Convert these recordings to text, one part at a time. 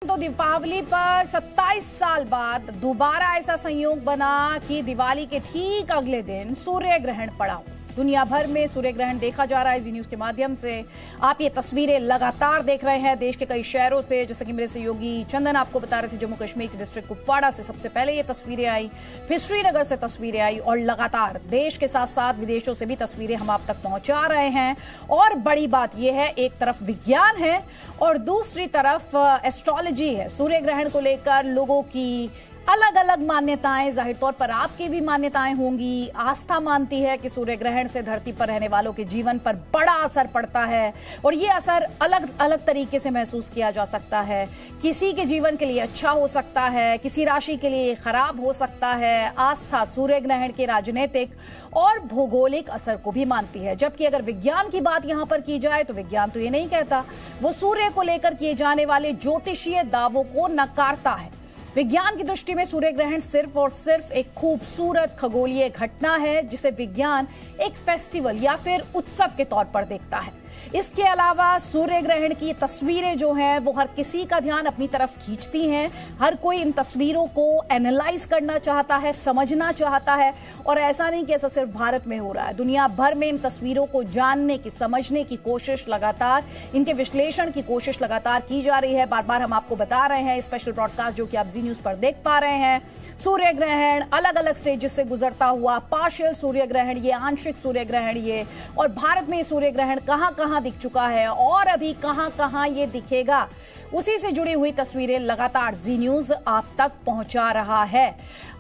तो दीपावली पर 27 साल बाद दोबारा ऐसा संयोग बना कि दिवाली के ठीक अगले दिन सूर्य ग्रहण पड़ा। दुनिया भर में सूर्य ग्रहण देखा जा रहा है। जी न्यूज के माध्यम से आप ये तस्वीरें लगातार देख रहे हैं देश के कई शहरों से। जैसे कि मेरे सहयोगी चंदन आपको बता रहे थे, जम्मू कश्मीर के डिस्ट्रिक्ट कुपवाड़ा से सबसे पहले ये तस्वीरें आई, फिर श्रीनगर से तस्वीरें आई और लगातार देश के साथ साथ विदेशों से भी तस्वीरें हम आप तक पहुंचा रहे हैं। और बड़ी बात यह है, एक तरफ विज्ञान है और दूसरी तरफ एस्ट्रोलॉजी है। सूर्य ग्रहण को लेकर लोगों की अलग अलग मान्यताएं, जाहिर तौर पर आपकी भी मान्यताएं होंगी। आस्था मानती है कि सूर्य ग्रहण से धरती पर रहने वालों के जीवन पर बड़ा असर पड़ता है और ये असर अलग अलग तरीके से महसूस किया जा सकता है। किसी के जीवन के लिए अच्छा हो सकता है, किसी राशि के लिए खराब हो सकता है। आस्था सूर्य ग्रहण के राजनीतिक और भौगोलिक असर को भी मानती है। जबकि अगर विज्ञान की बात यहां पर की जाए तो विज्ञान तो ये नहीं कहता, वो सूर्य को लेकर किए जाने वाले ज्योतिषीय दावों को नकारता है। विज्ञान की दृष्टि में सूर्य ग्रहण सिर्फ और सिर्फ एक खूबसूरत खगोलीय घटना है जिसे विज्ञान एक फेस्टिवल या फिर उत्सव के तौर पर देखता है। इसके अलावा सूर्य ग्रहण की तस्वीरें जो हैं वो हर किसी का ध्यान अपनी तरफ खींचती हैं। हर कोई इन तस्वीरों को एनालाइज करना चाहता है, समझना चाहता है। और ऐसा नहीं कि ऐसा सिर्फ भारत में हो रहा है, दुनिया भर में इन तस्वीरों को जानने की, समझने की कोशिश लगातार, इनके विश्लेषण की कोशिश लगातार की जा रही है। बार बार हम आपको बता रहे हैं, स्पेशल ब्रॉडकास्ट जो कि आप जी न्यूज पर देख पा रहे हैं, सूर्य ग्रहण अलग अलग स्टेजेस से गुजरता हुआ, पार्शियल सूर्य ग्रहण ये, आंशिक सूर्य ग्रहण ये, और भारत में सूर्य ग्रहण कहां कहां दिख चुका है और अभी कहां कहां ये दिखेगा, उसी से जुड़ी हुई तस्वीरें लगातार जी न्यूज आप तक पहुंचा रहा है।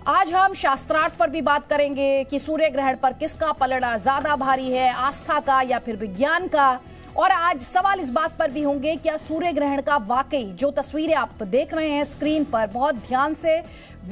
आज हम शास्त्रार्थ पर भी बात करेंगे कि सूर्य ग्रहण पर किसका पलड़ा ज्यादा भारी है, आस्था का या फिर विज्ञान का। और आज सवाल इस बात पर भी होंगे, क्या सूर्य ग्रहण का वाकई जो तस्वीरें आप देख रहे हैं स्क्रीन पर, बहुत ध्यान से,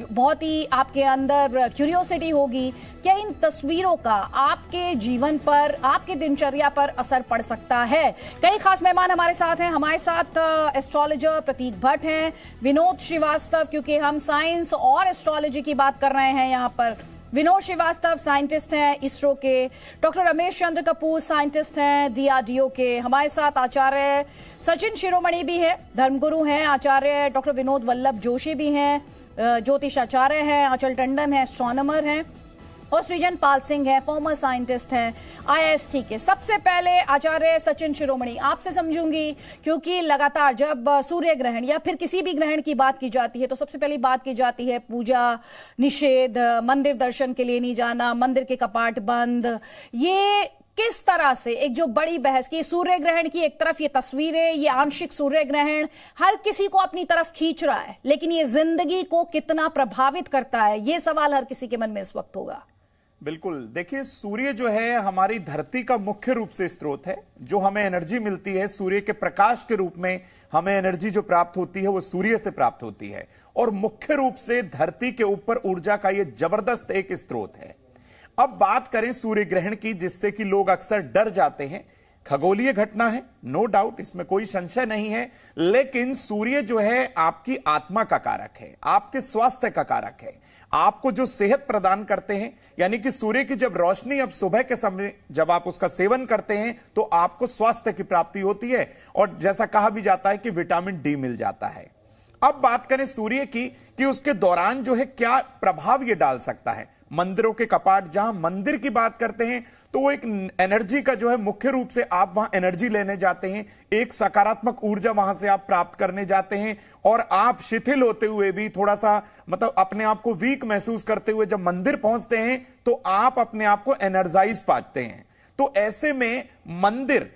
बहुत ही आपके अंदर क्यूरियोसिटी होगी, क्या इन तस्वीरों का आपके जीवन पर, आपके दिनचर्या पर असर पड़ सकता है। कई खास मेहमान हमारे साथ हैं। हमारे साथ एस्ट्रोलॉजर प्रतीक भट्ट हैं, विनोद श्रीवास्तव, क्योंकि हम साइंस और एस्ट्रोलॉजी की बात कर रहे हैं यहाँ पर। विनोद श्रीवास्तव साइंटिस्ट हैं इसरो के, डॉक्टर रमेश चंद्र कपूर साइंटिस्ट हैं डीआरडीओ के। हमारे साथ आचार्य सचिन शिरोमणि भी हैं, धर्मगुरु हैं। आचार्य डॉक्टर विनोद वल्लभ जोशी भी हैं, ज्योतिष आचार्य हैं। आंचल टंडन है, एस्ट्रोनॉमर हैं। और सृजन पाल सिंह है, फॉर्मर साइंटिस्ट हैं आईआईएसटी के। सबसे पहले आचार्य सचिन शिरोमणि आपसे समझूंगी, क्योंकि लगातार जब सूर्य ग्रहण या फिर किसी भी ग्रहण की बात की जाती है तो सबसे पहली बात की जाती है पूजा निषेध, मंदिर दर्शन के लिए नहीं जाना, मंदिर के कपाट बंद। ये किस तरह से एक जो बड़ी बहस की सूर्य ग्रहण की, एक तरफ ये तस्वीरें, ये आंशिक सूर्य ग्रहण हर किसी को अपनी तरफ खींच रहा है, लेकिन ये जिंदगी को कितना प्रभावित करता है, ये सवाल हर किसी के मन में इस वक्त होगा। बिल्कुल, देखिए सूर्य जो है हमारी धरती का मुख्य रूप से स्रोत है। जो हमें एनर्जी मिलती है सूर्य के प्रकाश के रूप में, हमें एनर्जी जो प्राप्त होती है वो सूर्य से प्राप्त होती है। और मुख्य रूप से धरती के ऊपर ऊर्जा का ये जबरदस्त एक स्रोत है। अब बात करें सूर्य ग्रहण की, जिससे कि लोग अक्सर डर जाते हैं। खगोलीय घटना है, नो डाउट, इसमें कोई संशय नहीं है, लेकिन सूर्य जो है आपकी आत्मा का कारक है, आपके स्वास्थ्य का कारक है, आपको जो सेहत प्रदान करते हैं। यानी कि सूर्य की जब रोशनी अब सुबह के समय जब आप उसका सेवन करते हैं तो आपको स्वास्थ्य की प्राप्ति होती है और जैसा कहा भी जाता है कि विटामिन डी मिल जाता है। अब बात करें सूर्य की कि उसके दौरान जो है क्या प्रभाव ये डाल सकता है। मंदिरों के कपाट, जहां मंदिर की बात करते हैं तो वो एक एनर्जी का जो है, मुख्य रूप से आप वहां एनर्जी लेने जाते हैं, एक सकारात्मक ऊर्जा वहां से आप प्राप्त करने जाते हैं। और आप शिथिल होते हुए भी, थोड़ा सा मतलब अपने आप को वीक महसूस करते हुए जब मंदिर पहुंचते हैं तो आप अपने आप को एनर्जाइज पाते हैं। तो ऐसे में मंदिर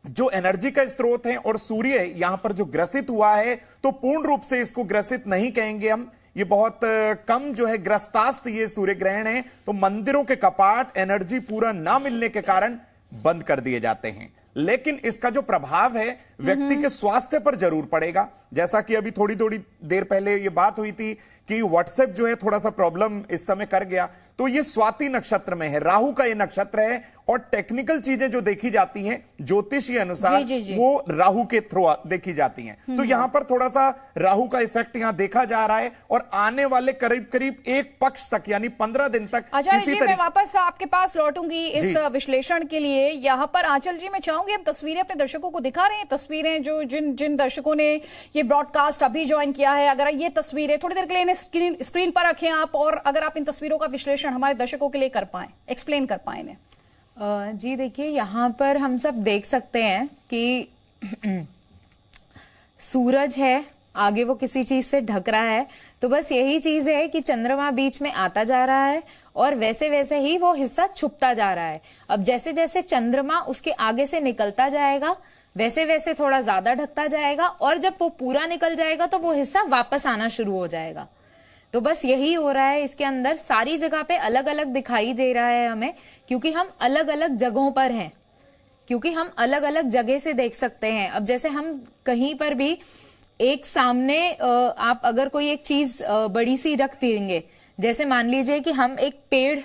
जो एनर्जी का स्रोत है और सूर्य यहां पर जो ग्रसित हुआ है, तो पूर्ण रूप से इसको ग्रसित नहीं कहेंगे हम, ये बहुत कम जो है ग्रस्तास्त ये सूर्य ग्रहण है। तो मंदिरों के कपाट एनर्जी पूरा ना मिलने के कारण बंद कर दिए जाते हैं। लेकिन इसका जो प्रभाव है व्यक्ति के स्वास्थ्य पर जरूर पड़ेगा। जैसा कि अभी थोड़ी थोड़ी देर पहले ये बात हुई थी कि व्हाट्सएप जो है थोड़ा सा प्रॉब्लम इस समय कर गया, तो ये स्वाति नक्षत्र में है, राहु का ये नक्षत्र है। और टेक्निकल चीजें जो देखी जाती हैं ज्योतिष के अनुसार वो राहु के थ्रू देखी जाती हैं। तो यहां पर थोड़ा सा राहु का इफेक्ट यहां देखा जा रहा है और आने वाले करीब करीब एक पक्ष तक यानी 15 दिन तक इसी तरह। मैं वापस आपके पास लौटूंगी इस विश्लेषण के लिए। यहां पर आंचल जी मैं चाहूंगी, हम तस्वीरें अपने दर्शकों को दिखा रहे हैं, तस्वीर तस्वीरें जो जिन जिन दर्शकों ने ये ब्रॉडकास्ट अभी ज्वाइन किया है, अगर ये तस्वीरें थोड़ी देर के लिए इन्हें स्क्रीन पर रखें आप, और अगर आप इन तस्वीरों का विश्लेषण हमारे दर्शकों के लिए कर पाए, एक्सप्लेन कर पाए इन्हें। जी देखिए, यहाँ पर हम सब देख सकते हैं कि सूरज है, आगे वो किसी चीज से ढक रहा है, तो बस यही चीज है कि चंद्रमा बीच में आता जा रहा है और वैसे वैसे ही वो हिस्सा छुपता जा रहा है। अब जैसे जैसे चंद्रमा उसके आगे से निकलता जाएगा वैसे वैसे थोड़ा ज्यादा ढकता जाएगा, और जब वो पूरा निकल जाएगा तो वो हिस्सा वापस आना शुरू हो जाएगा। तो बस यही हो रहा है इसके अंदर। सारी जगह पे अलग अलग दिखाई दे रहा है हमें, क्योंकि हम अलग अलग जगहों पर हैं, क्योंकि हम अलग अलग जगह से देख सकते हैं। अब जैसे हम कहीं पर भी एक सामने आप अगर कोई एक चीज बड़ी सी रख देंगे, जैसे मान लीजिए कि हम एक पेड़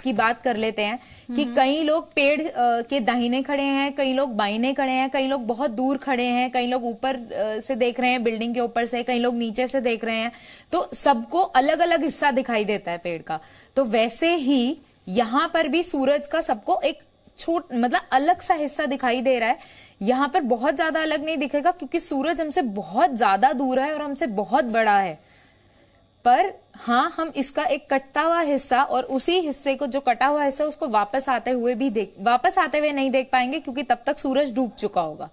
की बात कर लेते हैं कि कई लोग पेड़ के दाहिने खड़े हैं, कई लोग बाइने खड़े हैं, कई लोग बहुत दूर खड़े हैं, कई लोग ऊपर से देख रहे हैं बिल्डिंग के ऊपर से, कई लोग नीचे से देख रहे हैं, तो सबको अलग अलग हिस्सा दिखाई देता है पेड़ का। तो वैसे ही यहाँ पर भी सूरज का सबको एक मतलब अलग सा हिस्सा दिखाई दे रहा है। यहाँ पर बहुत ज्यादा अलग नहीं दिखेगा क्योंकि सूरज हमसे बहुत ज्यादा दूर है और हमसे बहुत बड़ा है, पर हाँ, हम इसका एक कटता हुआ हिस्सा और उसी हिस्से को, जो कटा हुआ हिस्सा, उसको वापस आते हुए नहीं देख पाएंगे क्योंकि तब तक सूरज डूब चुका होगा,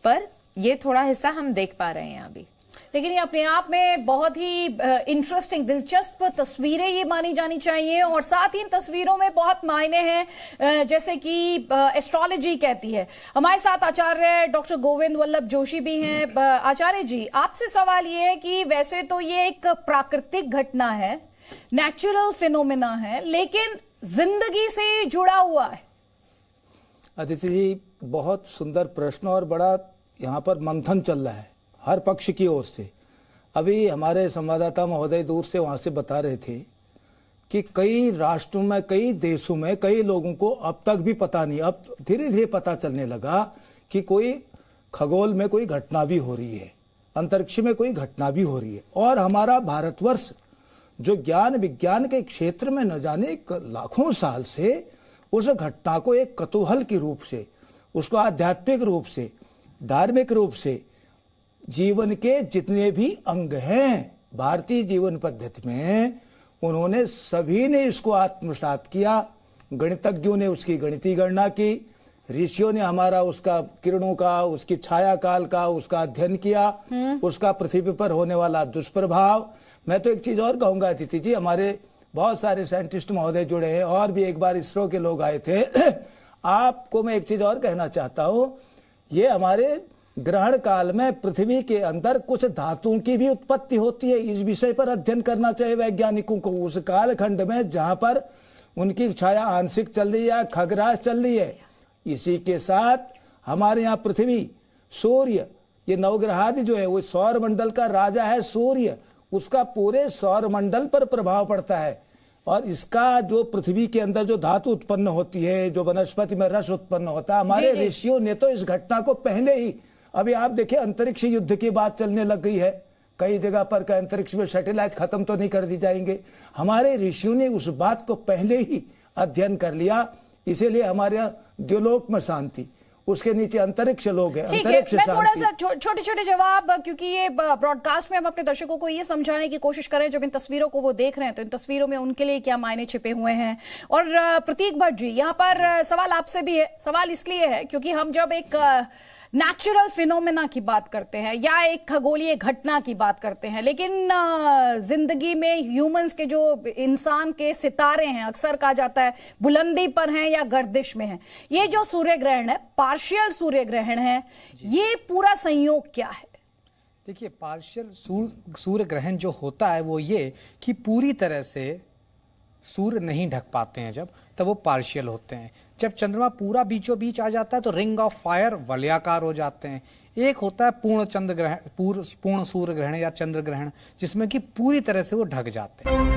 पर ये थोड़ा हिस्सा हम देख पा रहे हैं अभी। लेकिन ये अपने आप में बहुत ही इंटरेस्टिंग, दिलचस्प तस्वीरें ये मानी जानी चाहिए, और साथ ही इन तस्वीरों में बहुत मायने हैं, जैसे कि एस्ट्रोलॉजी कहती है। हमारे साथ आचार्य डॉक्टर गोविंद वल्लभ जोशी भी हैं। आचार्य जी, आपसे सवाल ये है कि वैसे तो ये एक प्राकृतिक घटना है, नेचुरल फिनोमिना है, लेकिन जिंदगी से जुड़ा हुआ है। अदिति जी, बहुत सुंदर प्रश्न और बड़ा यहाँ पर मंथन चल रहा है हर पक्ष की ओर से। अभी हमारे संवाददाता महोदय दूर से वहाँ से बता रहे थे कि कई राष्ट्रों में, कई देशों में कई लोगों को अब तक भी पता नहीं, अब धीरे धीरे पता चलने लगा कि कोई खगोल में कोई घटना भी हो रही है, अंतरिक्ष में कोई घटना भी हो रही है। और हमारा भारतवर्ष जो ज्ञान विज्ञान के क्षेत्र में न जाने लाखों साल से उस घटना को एक कतूहल के रूप से, उसको आध्यात्मिक रूप से, धार्मिक रूप से, जीवन के जितने भी अंग हैं भारतीय जीवन पद्धति में, उन्होंने सभी ने इसको आत्मसात किया। गणितज्ञों ने उसकी गणितीय गणना की, ऋषियों ने हमारा उसका किरणों का, उसकी छाया काल का उसका अध्ययन किया, उसका पृथ्वी पर होने वाला दुष्प्रभाव। मैं तो एक चीज और कहूंगा अतिथि जी, हमारे बहुत सारे साइंटिस्ट महोदय जुड़े हैं और भी एक बार इसरो के लोग आए थे। आपको मैं एक चीज और कहना चाहता हूं, ये हमारे ग्रहण काल में पृथ्वी के अंदर कुछ धातुओं की भी उत्पत्ति होती है। इस विषय पर अध्ययन करना चाहिए वैज्ञानिकों को। उस कालखंड में जहां पर उनकी छाया आंशिक चल रही है, खगरास चल रही है, इसी के साथ हमारे यहाँ पृथ्वी, सूर्य, ये नवग्रहादि जो है वो सौर मंडल का राजा है सूर्य, उसका पूरे सौर मंडल पर प्रभाव पड़ता है। और इसका जो पृथ्वी के अंदर जो धातु उत्पन्न होती है, जो वनस्पति में रस उत्पन्न होता है, हमारे ऋषियों ने तो इस घटना को पहले ही, अभी आप देखिए अंतरिक्ष युद्ध की बात चलने लग गई है कई जगह पर, का अंतरिक्ष में सैटेलाइट खत्म तो नहीं कर दी जाएंगे। हमारे ऋषियों ने उस बात को पहले ही अध्ययन कर लिया, इसीलिए हमारे यहाँ द्युलोक में शांति, उसके नीचे अंतरिक्ष लोग हैं, अंतरिक्ष मैं थोड़ा सा छोटे छोटे जवाब, क्योंकि ये ब्रॉडकास्ट में हम अपने दर्शकों को ये समझाने की कोशिश करें, जब इन तस्वीरों को वो देख रहे हैं तो इन तस्वीरों में उनके लिए क्या मायने छिपे हुए हैं। और प्रतीक भट्ट जी, यहाँ पर सवाल आपसे भी है। सवाल इसलिए है क्योंकि हम जब एक नेचुरल फिनोमेना की बात करते हैं या एक खगोलीय घटना की बात करते हैं, लेकिन जिंदगी में ह्यूमंस के, जो इंसान के सितारे हैं, अक्सर कहा जाता है बुलंदी पर हैं या गर्दिश में हैं। ये जो सूर्य ग्रहण है, पार्शियल सूर्य ग्रहण है, ये पूरा संयोग क्या है? देखिए, पार्शियल सूर्य ग्रहण जो होता है वो ये कि पूरी तरह से सूर्य नहीं ढक पाते हैं, जब तब वो पार्शियल होते हैं। जब चंद्रमा पूरा बीचों बीच आ जाता है तो रिंग ऑफ फायर वलयाकार हो जाते हैं। एक होता है पूर्ण चंद्र ग्रहण, पूर्ण सूर्य ग्रहण या चंद्र ग्रहण, जिसमें कि पूरी तरह से वो ढक जाते हैं।